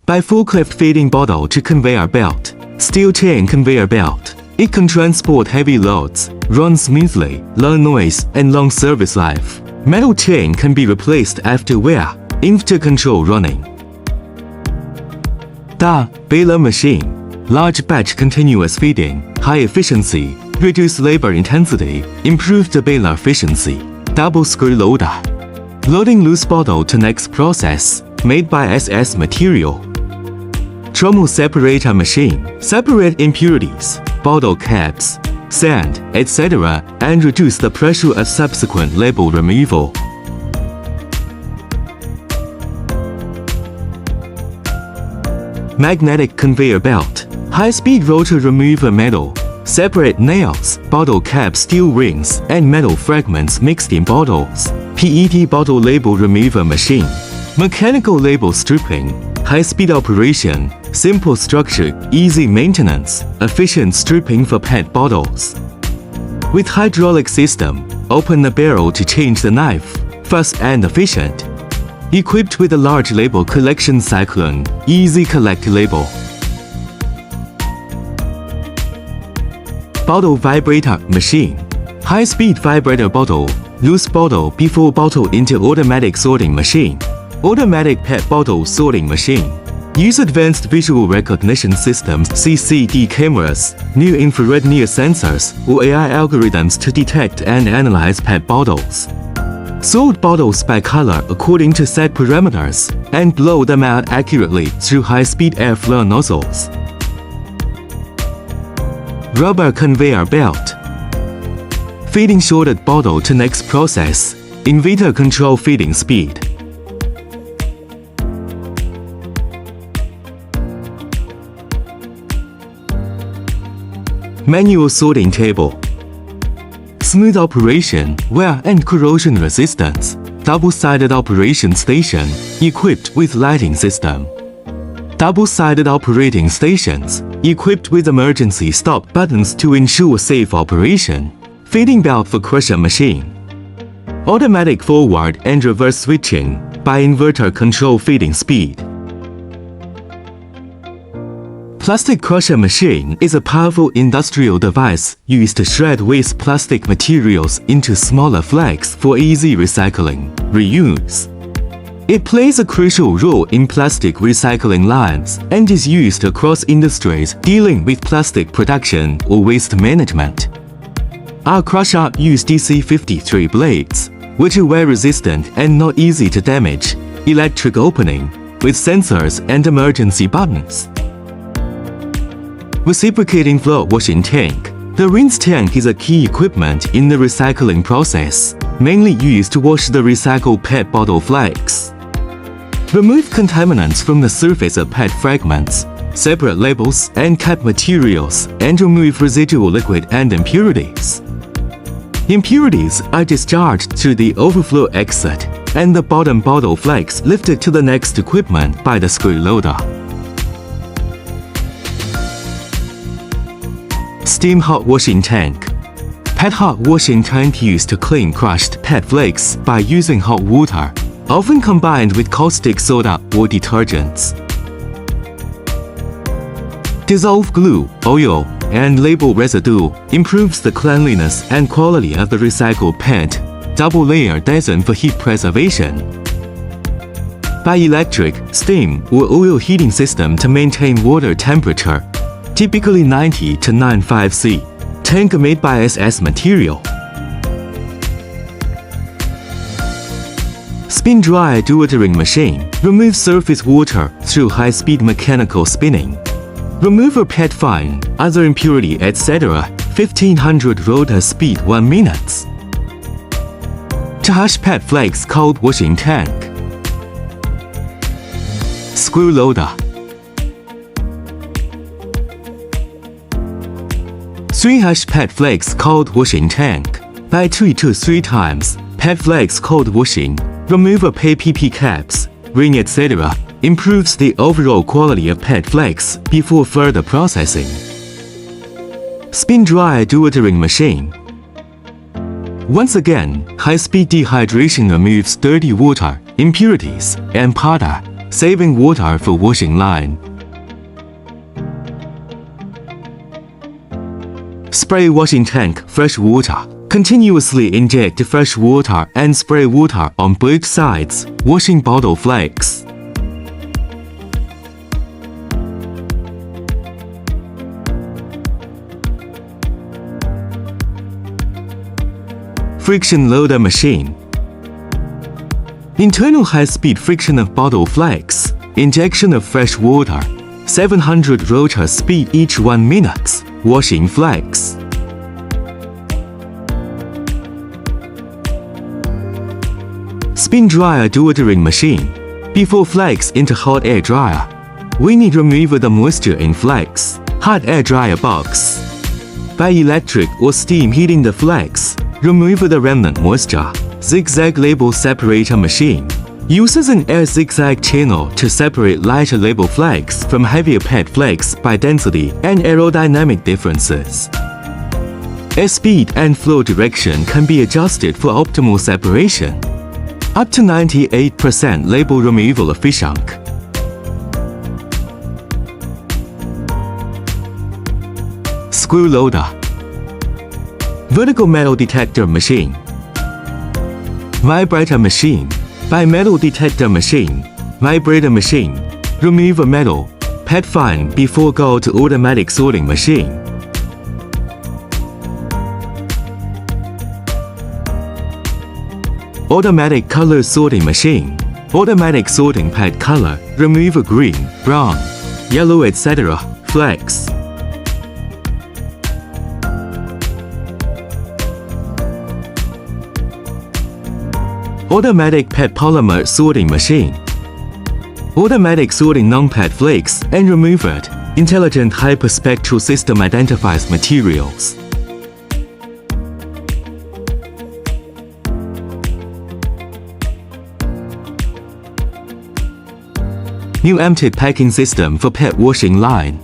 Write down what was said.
By forklift feeding bottle to conveyor belt, steel chain conveyor belt. It can transport heavy loads, run smoothly, low noise, and long service life. Metal chain can be replaced after wear, after control running. Baler machine. Large batch continuous feeding, high efficiency, reduce labor intensity, improve the baler efficiency. Double screw loader. Loading loose bottle to next process, made by SS material. Trommel separator machine. Separate impurities, bottle caps, sand, etc. and reduce the pressure of subsequent label removal. Magnetic conveyor belt. High-speed rotor remover metal. Separate nails, bottle cap steel rings, and metal fragments mixed in bottles. PET bottle label remover machine. Mechanical label stripping. High-speed operation. Simple structure, easy maintenance, efficient stripping for PET bottles. With hydraulic system, open the barrel to change the knife. Fast and efficient. Equipped with a large label collection cyclone, easy collect label. Bottle vibrator machine. High-speed vibrator bottle, loose bottle before bottle into automatic sorting machine. Automatic PET bottle sorting machine. Use advanced visual recognition systems, CCD cameras, new infrared near sensors, or AI algorithms to detect and analyze PET bottles. Sort bottles by color according to set parameters, and blow them out accurately through high-speed airflow nozzles. Rubber conveyor belt. Feeding shorted bottle to next process. Inverter control feeding speed. Manual sorting table. Smooth operation, wear and corrosion resistance. Double-sided operation station, equipped with lighting system. Double-sided operating stations, equipped with emergency stop buttons to ensure safe operation. Feeding belt for crusher machine. Automatic forward and reverse switching by inverter control feeding speed. Plastic crusher machine is a powerful industrial device used to shred waste plastic materials into smaller flakes for easy recycling, reuse. It plays a crucial role in plastic recycling lines and is used across industries dealing with plastic production or waste management. Our crusher uses DC-53 blades, which are wear-resistant and not easy to damage, electric opening, with sensors and emergency buttons. Reciprocating flow washing tank. The rinse tank is a key equipment in the recycling process, mainly used to wash the recycled PET bottle flakes. Remove contaminants from the surface of PET fragments, separate labels and cap materials, and remove residual liquid and impurities. Impurities are discharged through the overflow exit, and the bottom bottle flakes lifted to the next equipment by the screw loader. Steam hot washing tank. PET hot washing tank used to clean crushed PET flakes by using hot water, often combined with caustic soda or detergents. Dissolved glue, oil, and label residue improves the cleanliness and quality of the recycled PET. Double-layer design for heat preservation. By electric, steam, or oil heating system to maintain water temperature, typically 90 to 95 C. Tank made by SS material. Spin-dry dewatering machine removes surface water through high-speed mechanical spinning. Remove a PET fine, other impurity, etc. 1500 rotor speed 1 minute. Charge PET flakes cold washing tank. Screw loader. 3-hash PET flakes cold washing tank. By 2 to 3 times, PET flakes cold washing, remove a PP caps, ring, etc. Improves the overall quality of PET flakes before further processing. Spin-dry dewatering machine. Once again, high-speed dehydration removes dirty water, impurities, and powder, saving water for washing line. Spray washing tank fresh water. Continuously inject fresh water and spray water on both sides, washing bottle flakes. Friction loader machine. Internal high-speed friction of bottle flakes. Injection of fresh water. 700 rotor speed each 1 minute. Washing flakes. Spin dryer deodorant machine. Before flakes into hot air dryer, we need remove the moisture in flakes. Hot air dryer box. By electric or steam heating the flakes, remove the remnant moisture. Zigzag label separator machine. Uses an air zigzag channel to separate lighter label flakes from heavier pet flakes by density and aerodynamic differences. Air speed and flow direction can be adjusted for optimal separation. Up to 98% label removal efficient. Screw loader. Vertical metal detector machine. Vibrator machine. Bimetal detector machine. Vibrator machine. Remove a metal. Pet fine before go to automatic sorting machine. Automatic color sorting machine. Automatic sorting pet color. Remove a green, brown, yellow, etc. flakes. Automatic pet polymer sorting machine. Automatic sorting non-pet flakes and remove it. Intelligent hyperspectral system identifies materials. New emptied packing system for pet washing line.